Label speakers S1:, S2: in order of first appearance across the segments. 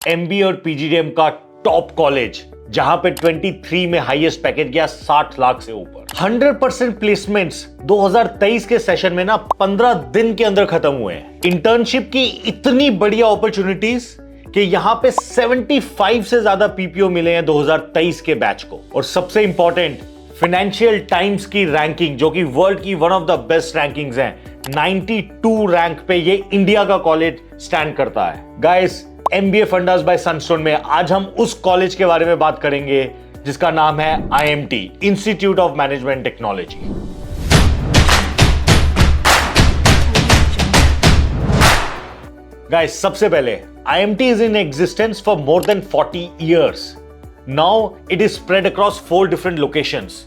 S1: MBA और PGDM का top college जहां पे 23 में हाईएस्ट पैकेज गया 60 लाख से ऊपर। 100% प्लेसमेंट्स 2023 के सेशन में ना 15 दिन के अंदर खत्म हुए हैं। इंटर्नशिप की इतनी बढ़िया अपॉर्चुनिटीज कि यहां पे 75 से ज्यादा पीपीओ मिले हैं 2023 के बैच को। और सबसे इंपॉर्टेंट, फाइनेंशियल टाइम्स की रैंकिंग जो कि वर्ल्ड की one of the best rankings हैं, 92 रैंक पे ये इंडिया का कॉलेज स्टैंड करता है। Guys, MBA fundas bye Sunstone में आज हम उस कॉलेज के बारे में बात करेंगे जिसका नाम है IMT, institute of management technology. Guys, सबसे पहले IMT is in existence for more than 40 years. Now it is spread across 4 different locations.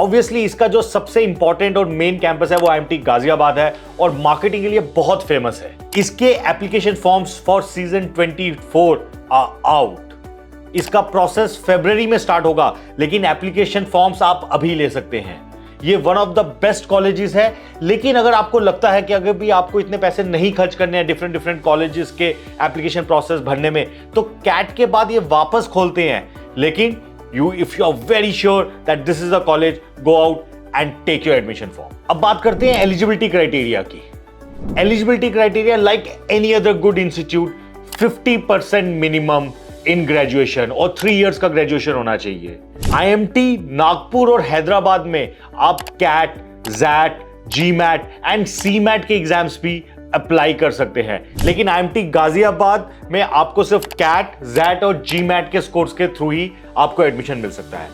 S1: Obviously इसका जो सबसे इंपॉर्टेंट और मेन कैंपस है वो IMT गाजियाबाद है और मार्केटिंग के लिए बहुत फेमस है। इसके application forms for season 24 are out. इसका प्रोसेस फरवरी में स्टार्ट होगा, लेकिन एप्लीकेशन फॉर्म्स आप अभी ले सकते हैं। ये one of the best colleges है, लेकिन अगर आपको लगता है कि अगर भी आपको इतने पैसे नहीं खर्च करने हैं डिफरेंट कॉलेजेस के एप्लीकेशन प्रोसेस भरने में, तो कैट के बाद ये वापस खोलते हैं। लेकिन if you are very sure that this is a college, go out and take your admission form. अब बात करते हैं एलिजिबिलिटी क्राइटेरिया की। Eligibility criteria like any other good institute, 50% minimum in graduation और 3 इयर्स का ग्रेजुएशन होना चाहिए। IMT Nagpur और हैदराबाद में आप CAT, XAT, GMAT and CMAT के एग्जाम्स भी अप्लाई कर सकते हैं, लेकिन आईएमटी गाजियाबाद में आपको सिर्फ कैट, जैट और जीमैट के स्कोर्स के थ्रू ही आपको एडमिशन मिल सकता है।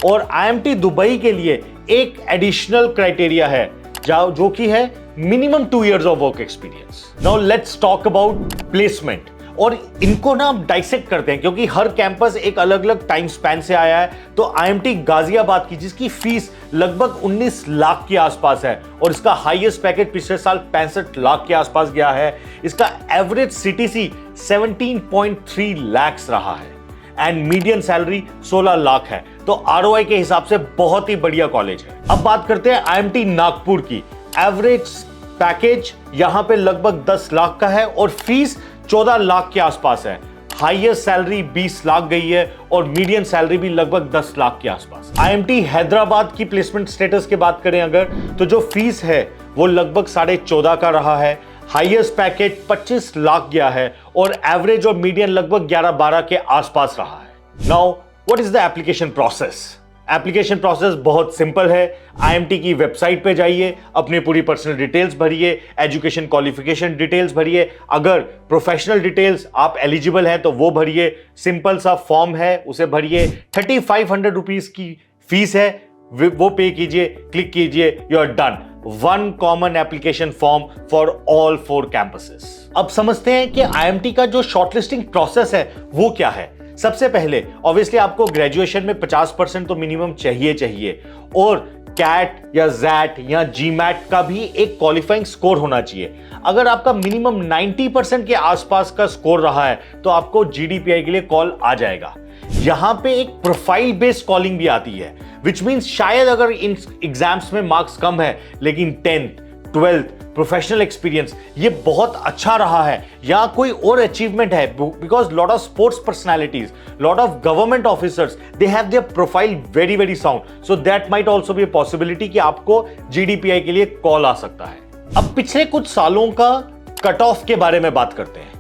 S1: और आईएमटी दुबई के लिए एक एडिशनल क्राइटेरिया है जो कि है minimum 2 years of work experience. Now let's talk about placement. और इनको ना हम डाइसेक्ट करते हैं क्योंकि हर कैंपस एक अलग अलग टाइम स्पैन से आया है। तो आईएमटी गाजियाबाद की, जिसकी फीस लगभग 19 लाख के आसपास है और इसका हाईएस्ट पैकेज पिछले साल 65 लाख के आसपास गया है, इसका एवरेज सीटीसी 17.3 लाख रहा है एंड मीडियन सैलरी 16 लाख है। तो आरओआई के हिसाब से बहुत ही बढ़िया कॉलेज है। अब बात करते हैं आईएमटी नागपुर की। एवरेज पैकेज यहां पे लगभग 10 लाख का है और फीस 14 लाख के आसपास है। हाईएस्ट सैलरी 20 लाख गई है और मीडियन सैलरी भी लगभग 10 लाख के आसपास। आईएमटी हैदराबाद की प्लेसमेंट स्टेटस की बात करें अगर, तो जो फीस है वो लगभग 14.5 का रहा है। हाईएस्ट पैकेज 25 लाख गया है और एवरेज और मीडियन लगभग 11-12 के आसपास रहा है। Now what is the application process? Application process बहुत सिंपल है। आईएमटी की वेबसाइट पे जाइए, अपनी पूरी पर्सनल डिटेल्स भरिए, एजुकेशन क्वालिफिकेशन डिटेल्स भरिए, अगर प्रोफेशनल डिटेल्स आप एलिजिबल हैं तो वो भरिए। सिंपल सा फॉर्म है, उसे भरिए। 3500 रुपीज की फीस है, वो पे कीजिए, क्लिक कीजिए, you are done. 1 common application form for all 4 campuses. अब समझते हैं कि आईएमटी का जो शॉर्टलिस्टिंग प्रोसेस है वो क्या है। सबसे पहले ऑब्वियसली आपको ग्रेजुएशन में 50% तो मिनिमम चाहिए और कैट या जैट या जीमैट का भी एक क्वालिफाइंग स्कोर होना चाहिए। अगर आपका मिनिमम 90% के आसपास का स्कोर रहा है तो आपको जीडीपीआई के लिए कॉल आ जाएगा। यहां पे एक प्रोफाइल बेस्ड कॉलिंग भी आती है, विच मींस शायद अगर इन एग्जाम्स में मार्क्स कम है लेकिन 10th, 12th प्रोफेशनल एक्सपीरियंस ये बहुत अच्छा रहा है या कोई और अचीवमेंट है, because lot of sports personalities, lot of government officers, they have their profile very very sound, so that might also be a possibility कि आपको जीडीपीआई के लिए कॉल आ सकता है। अब पिछले कुछ सालों का कट ऑफ के बारे में बात करते हैं।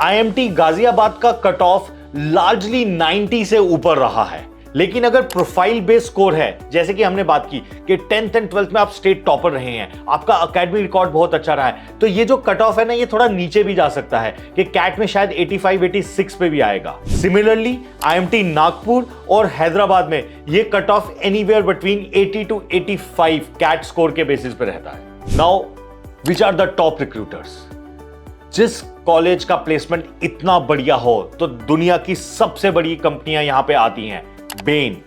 S1: आईएमटी गाजियाबाद का कट ऑफ लार्जली 90 से ऊपर रहा है, लेकिन अगर प्रोफाइल बेस्ड स्कोर है, जैसे कि हमने बात की कि 10th एंड 12th में आप स्टेट टॉपर रहे हैं, आपका एकेडमिक रिकॉर्ड बहुत अच्छा रहा है, तो ये जो कट ऑफ है ना, ये थोड़ा नीचे भी जा सकता है कि कैट में शायद 85-86 पे भी आएगा। सिमिलरली आईएमटी नागपुर और हैदराबाद में ये cut off anywhere between 80 to 85 CAT score के बेसिस पे रहता है। Now which are the top recruiters? जिस कॉलेज का प्लेसमेंट इतना बढ़िया हो तो दुनिया की सबसे बड़ी कंपनियां यहां पे आती हैं। बेन,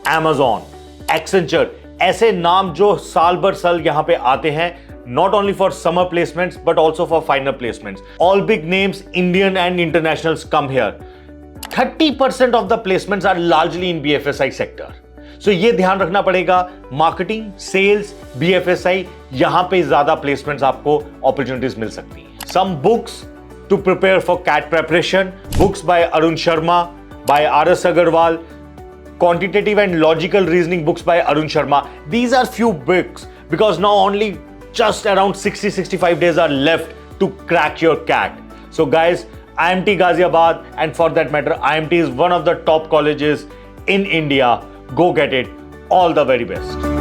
S1: Amazon, Accenture, ऐसे नाम जो साल भर साल यहां पे आते हैं, not only for summer placements but also for final placements. All big names, Indian and internationals come here. 30% of the placements are largely in BFSI sector. So ये ध्यान रखना पड़ेगा, मार्केटिंग, सेल्स, BFSI, यहां पे ज्यादा प्लेसमेंट्स आपको opportunities मिल सकती हैं। Some books to prepare for CAT preparation. Books by Arun Sharma, by R.S. Agarwal, quantitative and logical reasoning books by Arun Sharma. These are few books because now only just around 60-65 days are left to crack your CAT. So guys, IMT Ghaziabad, and for that matter, IMT is one of the top colleges in India. Go get it. All the very best.